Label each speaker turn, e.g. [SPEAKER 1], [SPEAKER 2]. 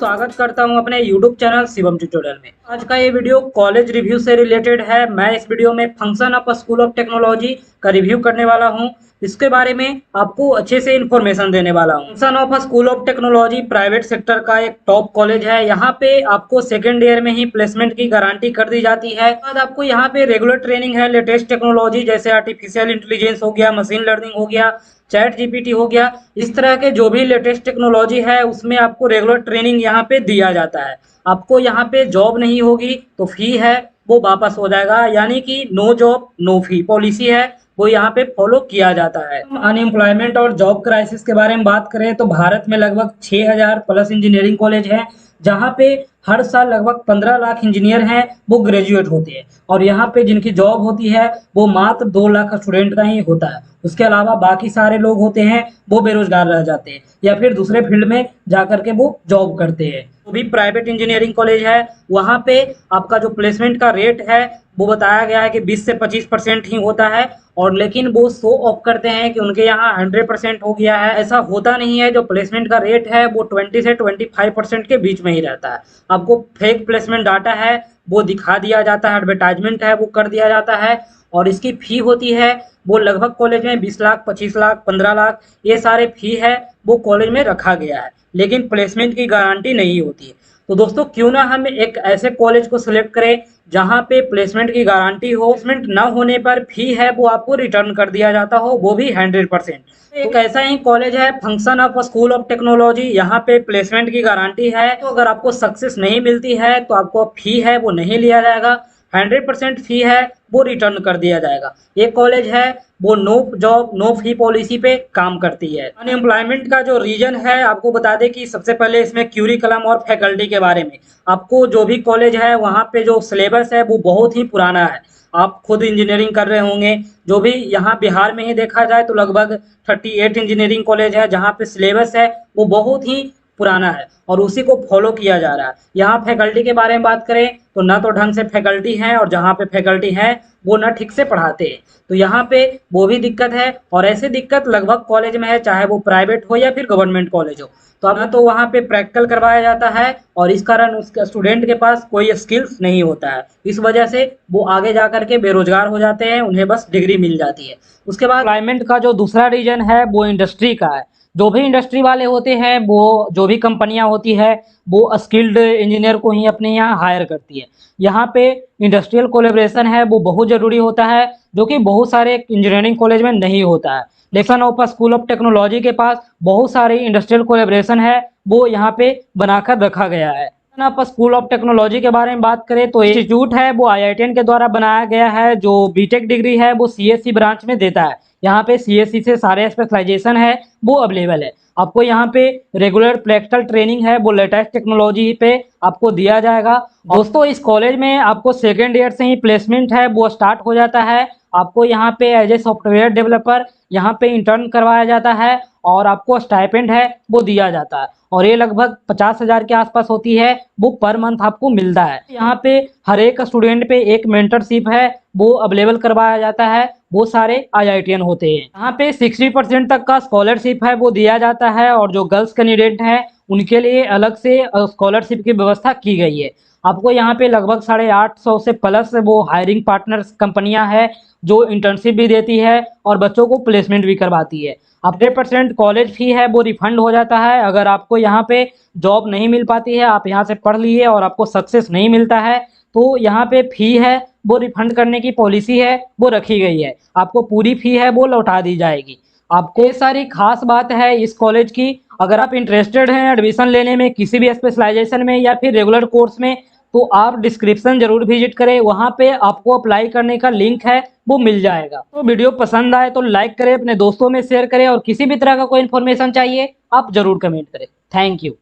[SPEAKER 1] स्वागत करता हूं अपने YouTube चैनल शिवम ट्यूटोरियल में। आज का ये वीडियो कॉलेज रिव्यू से रिलेटेड है। मैं इस वीडियो में function of school of technology का रिव्यू करने वाला हूं। इसके बारे में आपको अच्छे से इन्फॉर्मेशन देने वाला हूं। Function of school of technology private sector का एक टॉप कॉलेज है। यहाँ पे आपको सेकेंड ईयर में ही प्लेसमेंट की गारंटी कर दी जाती है। बाद आपको यहाँ पे रेगुलर ट्रेनिंग है लेटेस्ट टेक्नोलॉजी जैसे आर्टिफिशियल इंटेलिजेंस हो गया, मशीन लर्निंग हो गया, चैट जीपीटी हो गया। इस तरह के जो भी लेटेस्ट टेक्नोलॉजी है उसमें आपको रेगुलर ट्रेनिंग यहाँ पे दिया जाता है। आपको यहाँ पे जॉब नहीं होगी तो फी है वो वापस हो जाएगा, यानी कि no job no fee policy है वो यहाँ पे फॉलो किया जाता है। अनएम्प्लॉयमेंट और जॉब क्राइसिस के बारे में बात करें तो भारत में लगभग 6000 प्लस इंजीनियरिंग कॉलेज है, जहाँ पे हर साल लगभग 15 लाख इंजीनियर हैं वो ग्रेजुएट होते हैं, और यहाँ पे जिनकी जॉब होती है वो मात्र 2 लाख स्टूडेंट का ही होता है। उसके अलावा बाकी सारे लोग होते हैं वो बेरोजगार रह जाते हैं या फिर दूसरे फील्ड में जा करके वो जॉब करते हैं। तो भी प्राइवेट इंजीनियरिंग कॉलेज है वहाँ पे आपका जो प्लेसमेंट का रेट है वो बताया गया है कि 20 से 25% ही होता है, और लेकिन वो शो ऑफ करते हैं कि उनके यहाँ 100% हो गया है। ऐसा होता नहीं है। जो प्लेसमेंट का रेट है वो 20 से 25% के बीच में ही रहता है। आपको फेक प्लेसमेंट डाटा है वो दिखा दिया जाता है, एडवर्टाइजमेंट है वो कर दिया जाता है, और इसकी फी होती है वो लगभग कॉलेज में 20 लाख, 25 लाख, 15 लाख ये सारे फी है वो कॉलेज में रखा गया है, लेकिन प्लेसमेंट की गारंटी नहीं होती है। तो दोस्तों क्यों ना हम एक ऐसे कॉलेज को सिलेक्ट करें जहां पे प्लेसमेंट की गारंटी हो, प्लेसमेंट ना होने पर फी है वो आपको रिटर्न कर दिया जाता हो, वो भी 100%। एक ऐसा ही कॉलेज है function of school of technology. यहाँ पे प्लेसमेंट की गारंटी है, तो अगर आपको सक्सेस नहीं मिलती है तो आपको फी है वो नहीं लिया जाएगा, 100% फी है वो रिटर्न कर दिया जाएगा। ये कॉलेज है वो no job no fee policy पे काम करती है। अनएम्प्लॉयमेंट का जो रीजन है आपको बता दें कि सबसे पहले इसमें क्यूरिकुलम और फैकल्टी के बारे में। आपको जो भी कॉलेज है वहाँ पे जो सिलेबस है वो बहुत ही पुराना है। आप खुद इंजीनियरिंग कर रहे होंगे, जो भी यहाँ बिहार में ही देखा जाए तो लगभग 38 इंजीनियरिंग कॉलेज है जहाँ पे सिलेबस है वो बहुत ही पुराना है और उसी को फॉलो किया जा रहा है। यहाँ फैकल्टी के बारे में बात करें तो ना तो ढंग से फैकल्टी है, और जहाँ पे फैकल्टी है वो ना ठीक से पढ़ाते हैं, तो यहाँ पे वो भी दिक्कत है। और ऐसी दिक्कत लगभग कॉलेज में है, चाहे वो प्राइवेट हो या फिर गवर्नमेंट कॉलेज हो। तो अब तो वहाँ पे प्रैक्टिकल करवाया जाता है और इस कारण उसके स्टूडेंट के पास कोई स्किल्स नहीं होता है। इस वजह से वो आगे जा करके बेरोजगार हो जाते हैं, उन्हें बस डिग्री मिल जाती है। उसके बाद एम्प्लॉयमेंट का जो दूसरा रीजन है वो इंडस्ट्री का है। जो भी इंडस्ट्री वाले होते हैं वो जो भी कंपनियां होती है वो स्किल्ड इंजीनियर को ही अपने यहाँ हायर करती है। यहाँ पे इंडस्ट्रियल कोलेब्रेशन है वो बहुत ज़रूरी होता है, जो कि बहुत सारे इंजीनियरिंग कॉलेज में नहीं होता है। लेकिन ओपा स्कूल ऑफ टेक्नोलॉजी के पास बहुत सारे इंडस्ट्रियल कोलेब्रेशन है वो यहाँ पे बनाकर रखा गया है। आप स्कूल ऑफ टेक्नोलॉजी के बारे में बात करें तो इंस्टीट्यूट है वो IITN के द्वारा बनाया गया है। जो बीटेक डिग्री है वो CSE ब्रांच में देता है। यहाँ पे CSE से सारे स्पेशलाइजेशन है वो अवेलेबल है। आपको यहाँ पे रेगुलर प्रैक्टिकल ट्रेनिंग है वो लेटेस्ट टेक्नोलॉजी पे आपको दिया जाएगा। दोस्तों इस कॉलेज में आपको सेकेंड ईयर से ही प्लेसमेंट है वो स्टार्ट हो जाता है। आपको यहाँ पे एज ए सॉफ्टवेयर डेवलपर यहाँ पे इंटर्न करवाया जाता है और आपको स्टाइपेंड है वो दिया जाता है, और ये लगभग 50,000 के आसपास होती है वो पर मंथ आपको मिलता है। यहाँ पे हर एक स्टूडेंट पे एक मेंटरशिप है वो अवेलेबल करवाया जाता है, वो सारे IITN होते हैं। यहाँ पे 60% तक का स्कॉलरशिप है वो दिया जाता है, और जो गर्ल्स कैंडिडेट हैं उनके लिए अलग से स्कॉलरशिप की व्यवस्था की गई है। आपको यहाँ पे लगभग 850 से प्लस वो हायरिंग पार्टनर्स कंपनियां हैं जो इंटर्नशिप भी देती है और बच्चों को प्लेसमेंट भी करवाती है। 100% कॉलेज फी है वो रिफंड हो जाता है। अगर आपको यहाँ पे जॉब नहीं मिल पाती है, आप यहाँ से पढ़ लिए और आपको सक्सेस नहीं मिलता है, तो यहाँ पे फी है वो रिफंड करने की पॉलिसी है वो रखी गई है। आपको पूरी फी है वो लौटा दी जाएगी। आपको ये सारी खास बात है इस कॉलेज की। अगर आप इंटरेस्टेड हैं एडमिशन लेने में किसी भी स्पेशलाइजेशन में या फिर रेगुलर कोर्स में, तो आप डिस्क्रिप्शन जरूर विजिट करें, वहाँ पे आपको अप्लाई करने का लिंक है वो मिल जाएगा। तो वीडियो पसंद आए तो लाइक करें, अपने दोस्तों में शेयर करें, और किसी भी तरह का कोई इन्फॉर्मेशन चाहिए आप जरूर कमेंट करें। Thank you.